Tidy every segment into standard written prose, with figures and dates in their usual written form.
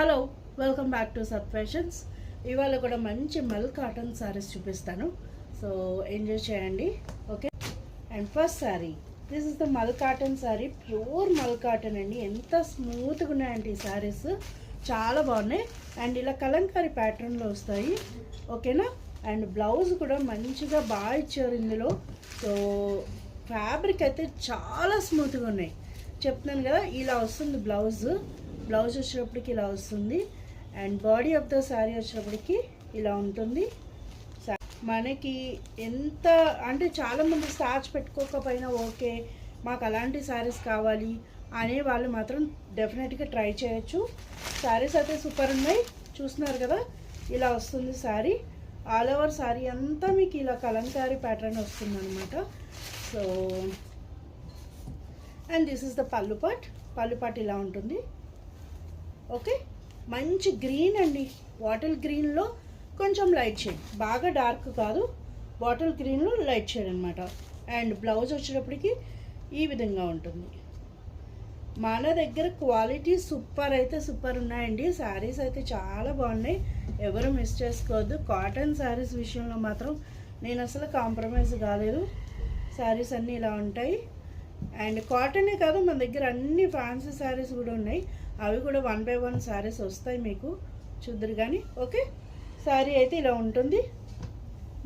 Hello, welcome back to sub fashions. ఇవాళ కూడా మంచి మల్ కాటన్ సారీస్ చూపిస్తాను. సో ఎంజాయ్ చేయండి. Okay, and first sorry, this is the మల్ కాటన్ సారీ. ప్యూర్ మల్ కాటన్ అండి. ఎంత స్మూత్గా ఉన్నాయండి ఈ సారీస్, చాలా బాగున్నాయి. అండ్ ఇలా కలంకారీ ప్యాటర్న్లో వస్తాయి. ఓకేనా. అండ్ బ్లౌజ్ కూడా మంచిగా బాగా ఇచ్చారు ఇందులో. సో ఫ్యాబ్రిక్ అయితే చాలా స్మూత్గా ఉన్నాయి. చెప్తున్నాను కదా, ఇలా వస్తుంది బ్లౌజ్ వచ్చేటప్పటికి ఇలా వస్తుంది. And body of the sari వచ్చేటప్పటికి ఇలా ఉంటుంది. మనకి ఎంత అంటే చాలామంది స్టార్చ్ పెట్టుకోకపోయినా ఓకే, మాకు అలాంటి శారీస్ కావాలి అనే వాళ్ళు మాత్రం డెఫినెట్గా ట్రై చేయొచ్చు. శారీస్ అయితే సూపర్ ఉన్నాయి. చూస్తున్నారు కదా, ఇలా వస్తుంది శారీ. ఆల్ ఓవర్ శారీ అంతా మీకు ఇలా కలంకారీ ప్యాటర్న్ వస్తుంది అనమాట. So and this is the పళ్ళు పాట్ ఇలా ఉంటుంది. ఓకే, మంచి గ్రీన్ అండి, బాటిల్ గ్రీన్లో కొంచెం లైట్ షేడ్, బాగా డార్క్ కాదు, బాటిల్ గ్రీన్లో లైట్ షేడ్ అనమాట. అండ్ బ్లౌజ్ వచ్చేటప్పటికి ఈ విధంగా ఉంటుంది. మన దగ్గర క్వాలిటీ సూపర్ అయితే సూపర్ ఉన్నాయండి. శారీస్ అయితే చాలా బాగున్నాయి, ఎవరు మిస్ చేసుకోవద్దు. కాటన్ శారీస్ విషయంలో మాత్రం నేను అసలు కాంప్రమైజ్ కాలేదు. శారీస్ అన్నీ ఇలా ఉంటాయి. అండ్ కాటనే కాదు, మన దగ్గర అన్ని ఫ్యాన్సీ శారీస్ కూడా ఉన్నాయి. అవి కూడా 1 by 1 శారీస్ వస్తాయి మీకు, చూద్దరు కానీ. ఓకే, శారీ అయితే ఇలా ఉంటుంది.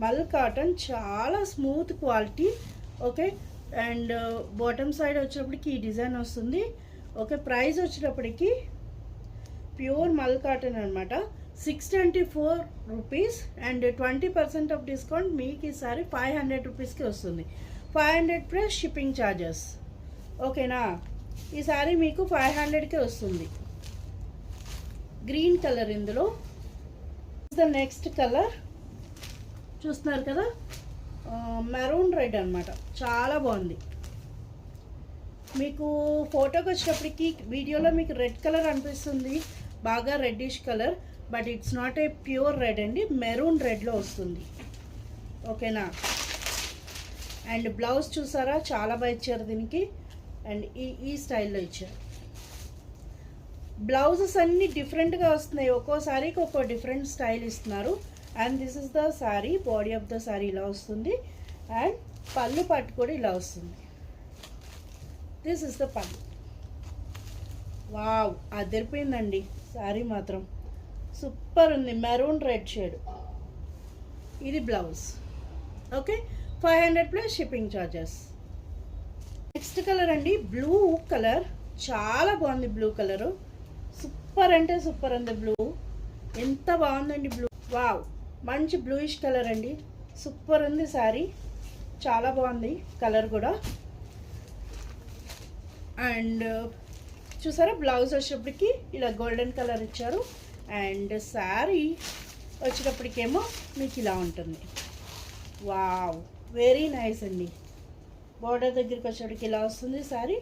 మల్ కాటన్ చాలా smooth quality. Okay, and bottom side వచ్చేటప్పటికి ఈ డిజైన్ వస్తుంది. ఓకే, ప్రైస్ వచ్చేటప్పటికి ప్యూర్ మల్ కాటన్ అనమాట, 624 రూపీస్. అండ్ 20% ఆఫ్ డిస్కౌంట్ మీకు ఈ సారీ 500 రూపీస్కి వస్తుంది. 500 ప్లస్ షిప్పింగ్ ఛార్జెస్. ఓకేనా, ఈ సారీ మీకు 500కే వస్తుంది. గ్రీన్ కలర్ ఇందులో. ద నెక్స్ట్ కలర్ చూస్తున్నారు కదా, మెరూన్ రెడ్ అనమాట, చాలా బాగుంది. మీకు ఫోటోకి వచ్చేటప్పటికి వీడియోలో మీకు రెడ్ కలర్ అనిపిస్తుంది, బాగా reddish colour, but it's not a pure red అండి, మెరూన్ రెడ్లో వస్తుంది. ఓకేనా. అండ్ బ్లౌజ్ చూసారా, చాలా బాగా ఇచ్చారు దీనికి. అండ్ ఈ స్టైల్లో ఇచ్చారు. బ్లౌజెస్ అన్నీ డిఫరెంట్గా వస్తున్నాయి, ఒక్కో శారీకి ఒక్కో డిఫరెంట్ స్టైల్ ఇస్తున్నారు. And this is the sari, body of the sari ఇలా వస్తుంది. అండ్ పళ్ళు పట్టు కూడా ఇలా వస్తుంది. This is the pallu. Wow, అదిరిపోయిందండి శారీ మాత్రం, సూపర్ ఉంది. Maroon red shade. ఇది blouse. Okay, 500 plus shipping charges. Next colour అండి, బ్లూ కలర్, చాలా బాగుంది. బ్లూ కలరు సూపర్ అంటే సూపర్ ఉంది. బ్లూ ఎంత బాగుందండి బ్లూ. వావ్, మంచి బ్లూయిష్ కలర్ అండి, సూపర్ ఉంది శారీ, చాలా బాగుంది కలర్ కూడా. అండ్ చూసారా, బ్లౌజ్ వచ్చేటప్పటికి ఇలా గోల్డెన్ కలర్ ఇచ్చారు. అండ్ శారీ వచ్చేటప్పటికేమో మీకు ఇలా ఉంటుంది. వావ్, వెరీ నైస్ అండి. బోర్డర్ దగ్గరికి వచ్చేటికి ఇలా వస్తుంది శారీ.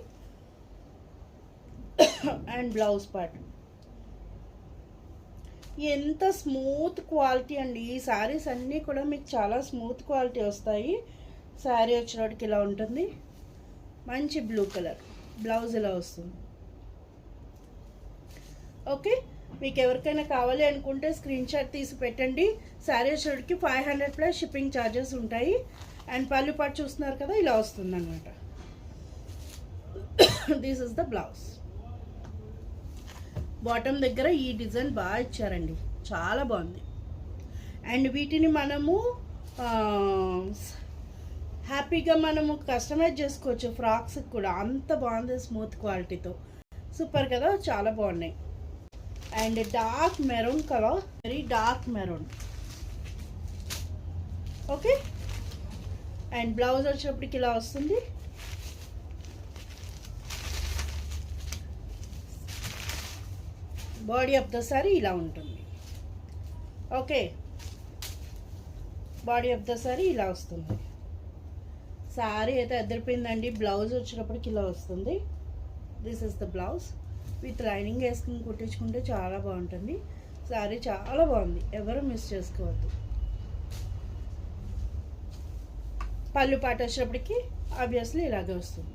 అండ్ బ్లౌజ్ పార్ట్ ఎంత స్మూత్ క్వాలిటీ అండి. ఈ శారీస్ అన్నీ కూడా మీకు చాలా స్మూత్ క్వాలిటీ వస్తాయి. శారీ వచ్చేటికి ఇలా ఉంటుంది. మంచి బ్లూ కలర్, బ్లౌజ్ ఇలా వస్తుంది. ఓకే, మీకు ఎవరికైనా కావాలి అనుకుంటే స్క్రీన్ షాట్ తీసి పెట్టండి. శారీ వచ్చేటికి 500 ప్లస్ షిప్పింగ్ ఛార్జెస్ ఉంటాయి. అండ్ పళ్ళు పాటు చూస్తున్నారు కదా, ఇలా వస్తుంది అనమాట. This is the blouse. Bottom దగ్గర ఈ డిజైన్ బాగా ఇచ్చారండి, చాలా బాగుంది. అండ్ వీటిని మనము హ్యాపీగా మనము కస్టమైజ్ చేసుకోవచ్చు ఫ్రాక్స్కి కూడా, అంత బాగుంది స్మూత్ క్వాలిటీతో. సూపర్ కదా, చాలా బాగున్నాయి. And dark maroon colour, very dark maroon. Okay, and blouse వచ్చేటప్పటికి ఇలా వస్తుంది. బాడీ ఆఫ్ ద సారీ ఇలా ఉంటుంది. Okay, body of the sorry ఇలా వస్తుంది. సారీ అయితే అదిరిపోయిందండి. బ్లౌజ్ వచ్చేటప్పటికి ఇలా వస్తుంది. This is the blouse. With lining వేసుకుని కుట్టించుకుంటే చాలా బాగుంటుంది. సారీ చాలా బాగుంది, ఎవరు మిస్ చేసుకోవద్దు. పళ్ళు పాట వచ్చేటప్పటికి ఆబ్వియస్లీ ఇలాగే వస్తుంది.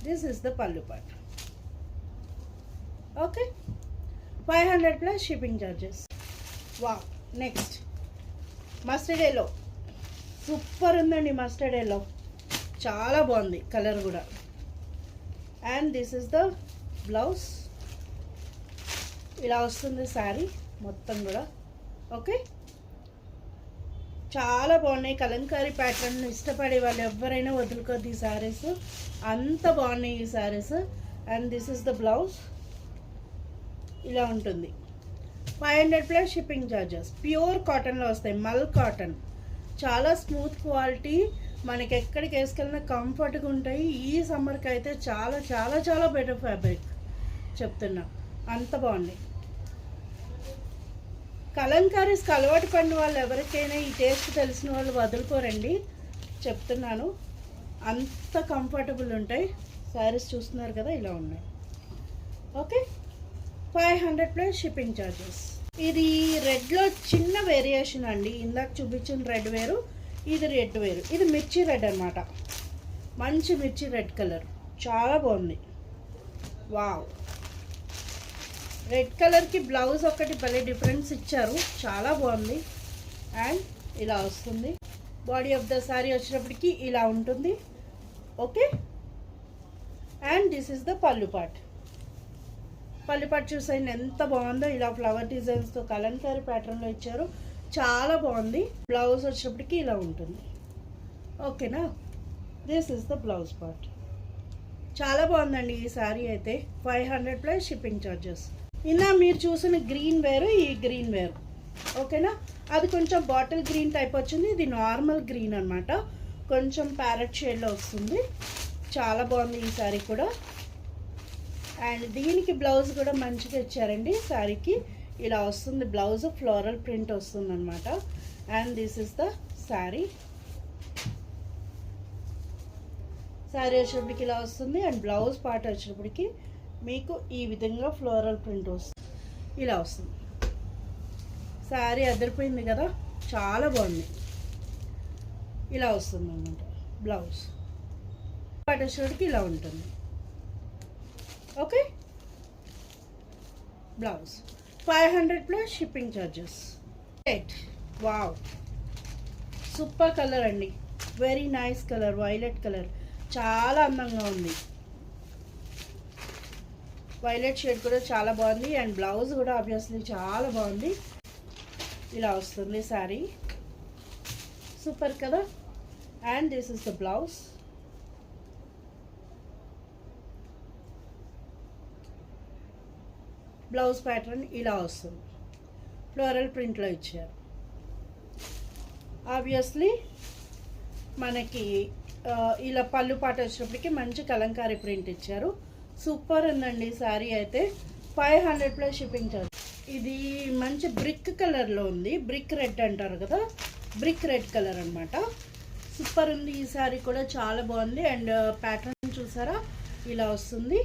దిస్ ఇస్ ద పళ్ళు పాట. Okay, 500 plus shipping charges. Wow, next mustard yellow. Super ఉందండి మస్టర్డ్ ఎల్లో, చాలా బాగుంది కలర్ కూడా. And this is the blouse. ఇలా వస్తుంది శారీ మొత్తం కూడా. ఓకే, చాలా బాగున్నాయి. కలంకారీ ప్యాటర్న్ ఇష్టపడే వాళ్ళు ఎవరైనా వదులుకోద్దు ఈ శారీస్, అంత బాగున్నాయి ఈ saris. And this is the blouse. ఇలా ఉంటుంది. 500 ప్లస్ షిప్పింగ్ ఛార్జెస్. ప్యూర్ కాటన్లో వస్తాయి, మల్ కాటన్. చాలా స్మూత్ క్వాలిటీ, మనకి ఎక్కడికి వేసుకెళ్ళినా కంఫర్ట్గా ఉంటాయి. ఈ సమ్మర్కి అయితే చాలా చాలా చాలా బెటర్ ఫ్యాబ్రిక్ చెప్తున్నా, అంత బాగున్నాయి. కలంకారీస్కి అలవాటు పడిన వాళ్ళు ఎవరికైనా ఈ టేస్ట్ తెలిసిన వాళ్ళు వదులుకోరండి చెప్తున్నాను, అంత కంఫర్టబుల్ ఉంటాయి. శారీస్ చూస్తున్నారు కదా, ఇలా ఉన్నాయి. Okay, 500 plus shipping charges. ఇది రెడ్లో చిన్న వేరియేషన్ అండి. ఇందాక చూపించిన రెడ్ వేరు, ఇది రెడ్ వేరు. ఇది మిర్చి రెడ్ అనమాట, మంచి మిర్చి రెడ్ కలర్, చాలా బాగుంది. వావ్, రెడ్ కలర్కి బ్లౌజ్ ఒకటి భలే డిఫరెన్స్ ఇచ్చారు, చాలా బాగుంది. అండ్ ఇలా వస్తుంది. బాడీ ఆఫ్ ద శారీ వచ్చినప్పటికి ఇలా ఉంటుంది. Okay, and this is the పళ్ళు పార్ట్. పళ్ళు పార్ట్ చూసాను ఎంత బాగుందో, ఇలా ఫ్లవర్ డిజైన్స్తో కలంకారీ ప్యాటర్న్లో ఇచ్చారు, చాలా బాగుంది. బ్లౌజ్ వచ్చినప్పటికి ఇలా ఉంటుంది. ఓకేనా, this is the blouse part. చాలా బాగుందండి ఈ శారీ అయితే. 500 ప్లస్ షిప్పింగ్ ఛార్జెస్. ఇలా మీరు చూసిన గ్రీన్ వేరు, ఈ గ్రీన్ వేరు. ఓకేనా, అది కొంచెం బాటిల్ గ్రీన్ టైప్ వచ్చింది, ఇది నార్మల్ గ్రీన్ అనమాట, కొంచెం ప్యారెట్ షేడ్లో వస్తుంది. చాలా బాగుంది ఈ శారీ కూడా. అండ్ దీనికి బ్లౌజ్ కూడా మంచిగా ఇచ్చారండి. శారీకి ఇలా వస్తుంది బ్లౌజ్, ఫ్లోరల్ ప్రింట్ వస్తుంది అనమాట. And this is the sari. Sari వచ్చేటప్పటికి ఇలా వస్తుంది. అండ్ బ్లౌజ్ పార్ట్ వచ్చేటప్పటికి మీకు ఈ విధంగా ఫ్లోరల్ ప్రింట్ వస్తుంది, ఇలా వస్తుంది. శారీ అదిరిపోయింది కదా, చాలా బాగుంది. ఇలా వస్తుంది అన్నమాట బ్లౌజ్ పార్ట్ వచ్చేటప్పటికి ఇలా ఉంటుంది. Okay, blouse 500 plus shipping charges. Wow, super colour అండి, very nice colour, violet colour, చాలా అందంగా ఉంది. వైలెట్ షేడ్ కూడా చాలా బాగుంది. అండ్ బ్లౌజ్ కూడా ఆబ్వియస్లీ చాలా బాగుంది. ఇలా వస్తుంది శారీ, సూపర్ కదా. And this is the blouse. Blouse pattern ఇలా వస్తుంది, ఫ్లోరల్ ప్రింట్లో ఇచ్చారు. ఆబ్వియస్లీ మనకి ఇలా పళ్ళు పాట వచ్చినప్పటికీ మంచి కలంకారీ ప్రింట్ ఇచ్చారు. సూపర్ ఉందండి శారీ అయితే. 500 ప్లస్ షిప్పింగ్ ఛార్జ్. ఇది మంచి బ్రిక్ కలర్లో ఉంది, బ్రిక్ రెడ్ అంటారు కదా, బ్రిక్ రెడ్ కలర్ అనమాట. సూపర్ ఉంది ఈ శారీ కూడా, చాలా బాగుంది. అండ్ ప్యాటర్న్ చూసారా, ఇలా వస్తుంది.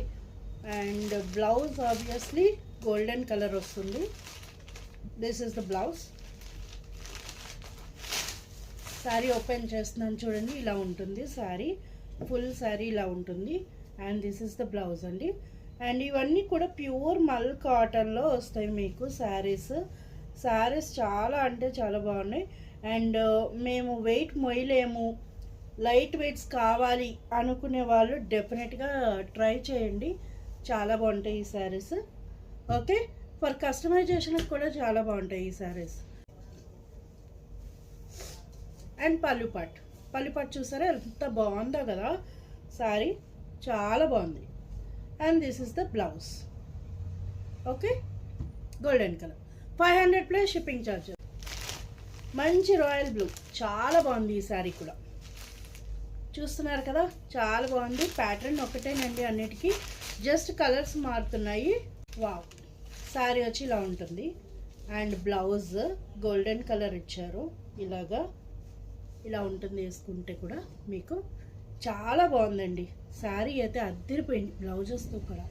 And blouse obviously golden colour వస్తుంది. This is the blouse. Sari open చేస్తున్నాను చూడండి, ఇలా ఉంటుంది శారీ, ఫుల్ శారీ ఇలా ఉంటుంది. And this is the blouse అండి. అండ్ ఇవన్నీ కూడా ప్యూర్ మల్ కాటన్లో వస్తాయి మీకు శారీస్. శారీస్ చాలా అంటే చాలా బాగున్నాయి. అండ్ మేము వెయిట్ మొయ్యలేము, లైట్ వెయిట్స్ కావాలి అనుకునే వాళ్ళు డెఫినెట్గా ట్రై చేయండి, చాలా బాగుంటాయి ఈ శారీస్. ఓకే, ఫర్ కస్టమైజేషన్కి కూడా చాలా బాగుంటాయి ఈ శారీస్. అండ్ పళ్ళు పాట్ చూసారా ఎంత బాగుందో కదా శారీ, చాలా బాగుంది. And this is the blouse. Okay, golden colour. 500 plus shipping charges. మంచి రాయల్ బ్లూ, చాలా బాగుంది ఈ శారీ కూడా. చూస్తున్నారు కదా, చాలా బాగుంది. ప్యాటర్న్ ఒకటేనండి అన్నిటికీ, జస్ట్ కలర్స్ మారుతున్నాయి. వావ్, శారీ వచ్చి ఇలా ఉంటుంది. అండ్ బ్లౌజ్ గోల్డెన్ కలర్ ఇచ్చారు, ఇలాగా ఇలా ఉంటుంది వేసుకుంటే కూడా మీకు. చాలా బాగుందండి శారీ అయితే, అద్దరిపోయింది బ్లౌజెస్తో కూడా.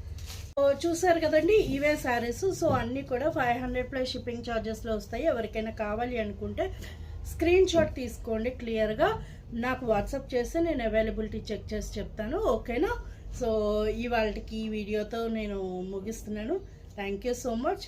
చూసారు కదండి, ఇవే శారీస్. సో అన్నీ కూడా 500 ప్లస్ షిప్పింగ్ ఛార్జెస్లో వస్తాయి. ఎవరికైనా కావాలి అనుకుంటే స్క్రీన్ షాట్ తీసుకోండి, క్లియర్గా నాకు వాట్సాప్ చేస్తే నేను అవైలబిలిటీ చెక్ చేసి చెప్తాను. ఓకేనా? సో ఇవాళకి ఈ వీడియోతో నేను ముగిస్తున్నాను. Thank you so much.